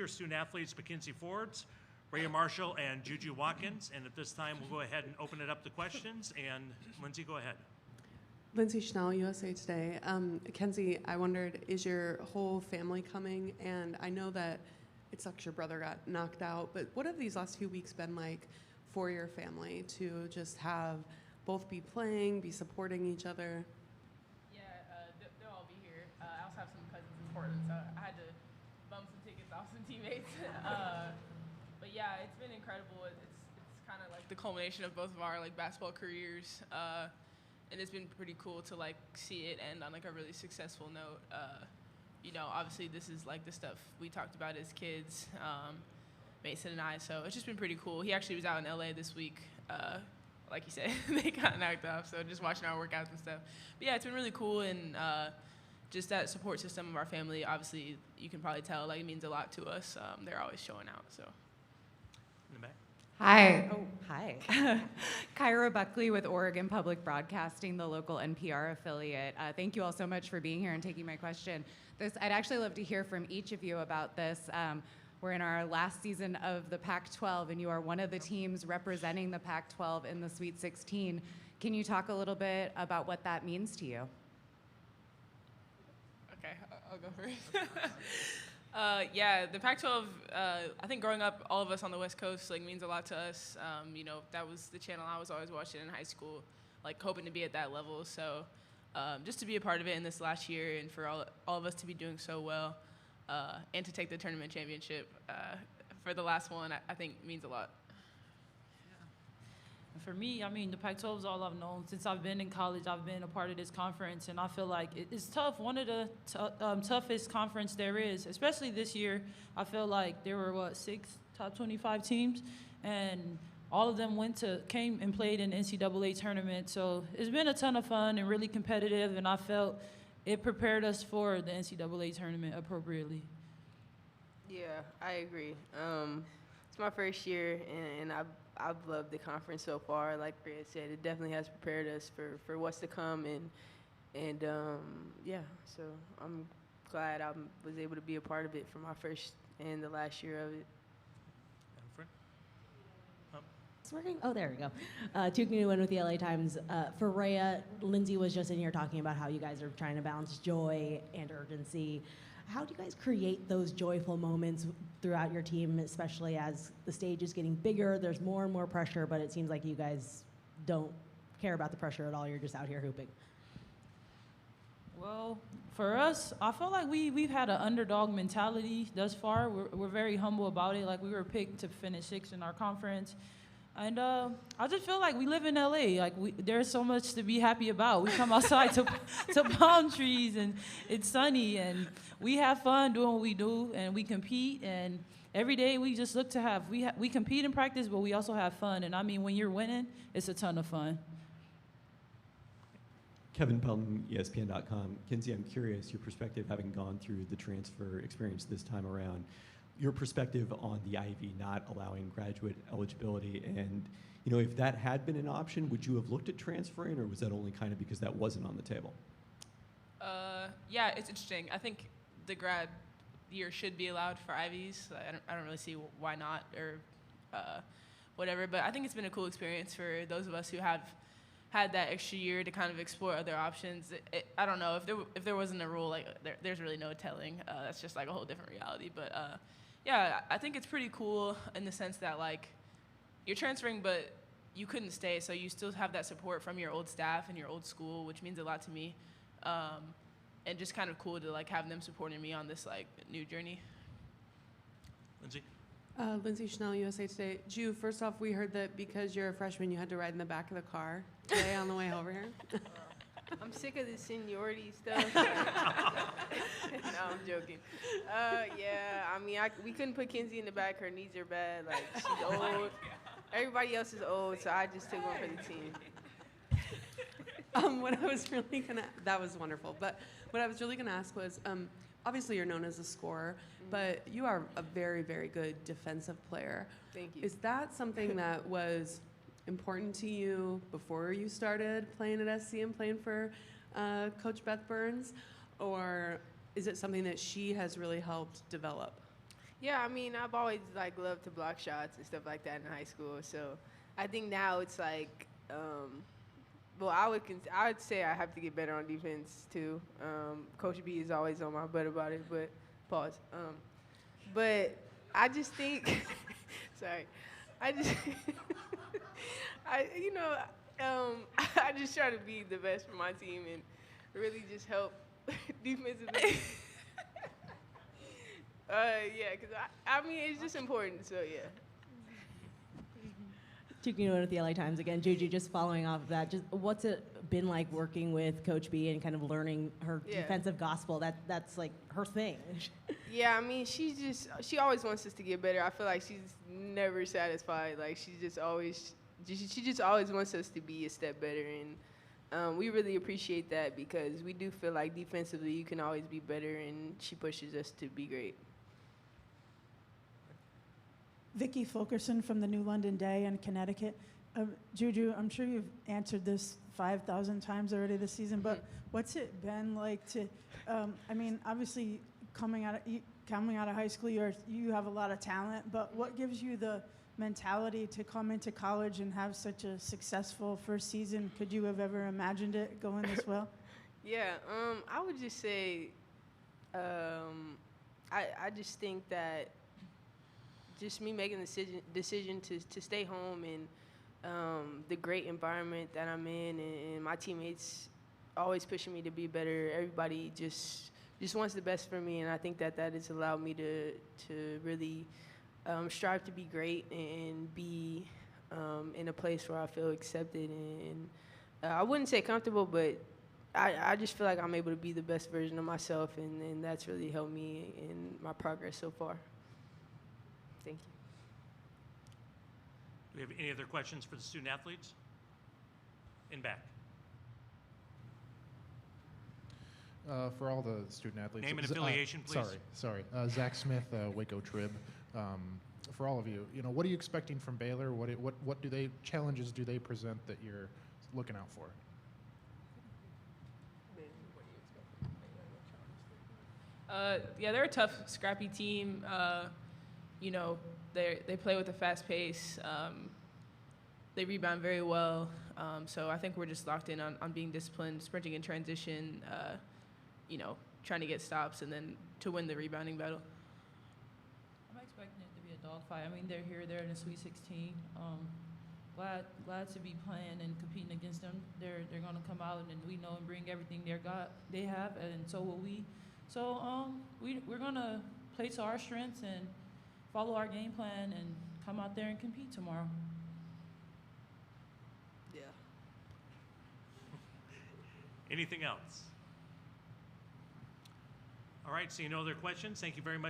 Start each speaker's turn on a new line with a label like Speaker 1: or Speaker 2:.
Speaker 1: are student athletes McKenzie Forbes, Rayah Marshall, and JuJu Watkins. And at this time, we'll go ahead and open it up to questions. And Lindsay, go ahead.
Speaker 2: Lindsay Schnell, USA Today. Kenzie, I wondered, is your whole family coming? And I know that it sucks your brother got knocked out, but what have these last few weeks been like for your family to just have both be playing, be supporting each other?
Speaker 3: Yeah, they'll all be here. I also have some cousins in Portland, so I had to bum some tickets off some teammates. But yeah, it's been incredible. It's kind of like the culmination of both of our like basketball careers. And it's been pretty cool to like see it end on like a really successful note. You know, obviously this is like the stuff we talked about as kids, Mason and I. So it's just been pretty cool. He actually was out in LA this week. Like you said, they got knocked off. So just watching our workouts and stuff. But yeah, it's been really cool, and just that support system of our family. Obviously, you can probably tell like it means a lot to us. They're always showing out. So.
Speaker 1: In the back.
Speaker 4: Hi. Oh, hi. Kyra Buckley with Oregon Public Broadcasting, the local NPR affiliate. Thank you all so much for being here and taking my question. I'd actually love to hear from each of you about this. We're in our last season of the Pac-12, and you are one of the teams representing the Pac-12 in the Sweet 16. Can you talk a little bit about what that means to you?
Speaker 3: Okay, I'll go first. Yeah, the Pac-12, I think growing up, all of us on the West Coast, like, means a lot to us. You know, that was the channel I was always watching in high school, like, hoping to be at that level. So just to be a part of it in this last year and for all of us to be doing so well and to take the tournament championship for the last one, I think means a lot.
Speaker 5: For me, I mean, the Pac-12 is all I've known. Since I've been in college, I've been a part of this conference, and I feel like it's tough. One of the toughest conference there is, especially this year. I feel like there were, 6 top 25 teams, and all of them came and played in the NCAA tournament. So it's been a ton of fun and really competitive, and I felt it prepared us for the NCAA tournament appropriately.
Speaker 6: Yeah, I agree. It's my first year, and I've loved the conference so far. Like Rayah said, it definitely has prepared us for what's to come, and yeah. So I'm glad I was able to be a part of it for my first and the last year of it.
Speaker 7: It's working. Oh, there we go. Tukni Nguyen with the LA Times. For Rayah, Lindsay was just in here talking about how you guys are trying to balance joy and urgency. How do you guys create those joyful moments throughout your team, especially as the stage is getting bigger, there's more and more pressure, but it seems like you guys don't care about the pressure at all, you're just out here hooping?
Speaker 5: Well, for us, I feel like we've had an underdog mentality thus far. We're very humble about it. Like, we were picked to finish 6th in our conference. And I just feel like we live in LA. Like, there's so much to be happy about. We come outside to palm trees, and it's sunny, and we have fun doing what we do, and we compete. And every day we just look to have we compete in practice, but we also have fun. And I mean, when you're winning, it's a ton of fun.
Speaker 8: Kevin Pelton, ESPN.com. Kenzie, I'm curious, your perspective, having gone through the transfer experience this time around, your perspective on the Ivy not allowing graduate eligibility, and if that had been an option, would you have looked at transferring, or was that only kind of because that wasn't on the table?
Speaker 3: Yeah, it's interesting. I think the grad year should be allowed for Ivies. I don't really see why not, or whatever. But I think it's been a cool experience for those of us who have had that extra year to kind of explore other options. I don't know if there wasn't a rule, like there's really no telling. That's just like a whole different reality. But yeah, I think it's pretty cool in the sense that like you're transferring, but you couldn't stay, so you still have that support from your old staff and your old school, which means a lot to me. And just kind of cool to like have them supporting me on this like new journey.
Speaker 1: Lindsay?
Speaker 2: Lindsay Schnell, USA Today. Ju, first off, we heard that because you're a freshman, you had to ride in the back of the car today on the way over here.
Speaker 6: I'm sick of this seniority stuff. No, I'm joking. Yeah, I mean, we couldn't put Kenzie in the back. Her knees are bad. Like, she's old. Everybody else is old, so I just took one for the team.
Speaker 2: What I was really gonna, that was wonderful. But what I was really gonna ask was, obviously you're known as a scorer, but you are a very, very good defensive player.
Speaker 6: Thank you.
Speaker 2: Is that something that was important to you before you started playing at SC and playing for Coach Beth Burns, or is it something that she has really helped develop?
Speaker 6: Yeah, I mean, I've always like loved to block shots and stuff like that in high school. So I think now it's like, well, I would say I have to get better on defense too. Coach B is always on my butt about it, but pause. But I just think, sorry, I just, I just try to be the best for my team and really just help defensively. Yeah, because I mean, it's just important, so yeah.
Speaker 7: Tuking with the LA Times again. JuJu, just following off of that, just what's it been like working with Coach B and kind of learning her defensive gospel? That's like her thing.
Speaker 6: Yeah, I mean, she always wants us to get better. I feel like she's never satisfied. Like she just always wants us to be a step better, and we really appreciate that because we do feel like defensively you can always be better, and she pushes us to be great.
Speaker 9: Vicky Fulkerson from the New London Day in Connecticut. JuJu, I'm sure you've answered this 5,000 times already this season, but what's it been like to, I mean, obviously coming out of high school, you have a lot of talent, but what gives you the mentality to come into college and have such a successful first season? Could you have ever imagined it going this well?
Speaker 6: Yeah, I would just say, I just think that just me making the decision to stay home and the great environment that I'm in and my teammates always pushing me to be better. Everybody just wants the best for me, and I think that has allowed me to really strive to be great and be in a place where I feel accepted. And I wouldn't say comfortable, but I just feel like I'm able to be the best version of myself, and that's really helped me in my progress so far. Thank you.
Speaker 1: Do we have any other questions for the student athletes? In back.
Speaker 10: For all the student athletes.
Speaker 1: Name and affiliation, please.
Speaker 10: Sorry. Zach Smith, Waco Trib. For all of you, what are you expecting from Baylor? What challenges do they present that you're looking out for?
Speaker 3: Yeah, they're a tough, scrappy team. They play with a fast pace. They rebound very well. So I think we're just locked in on being disciplined, sprinting in transition, trying to get stops, and then to win the rebounding battle.
Speaker 5: I'm expecting it to be a dogfight. I mean, they're here, they're in the Sweet 16. Glad to be playing and competing against them. They're going to come out and we know and bring everything they have, and so will we. So we're going to play to our strengths and follow our game plan and come out there and compete tomorrow.
Speaker 6: Yeah.
Speaker 1: Anything else? All right, seeing no other questions, thank you very much.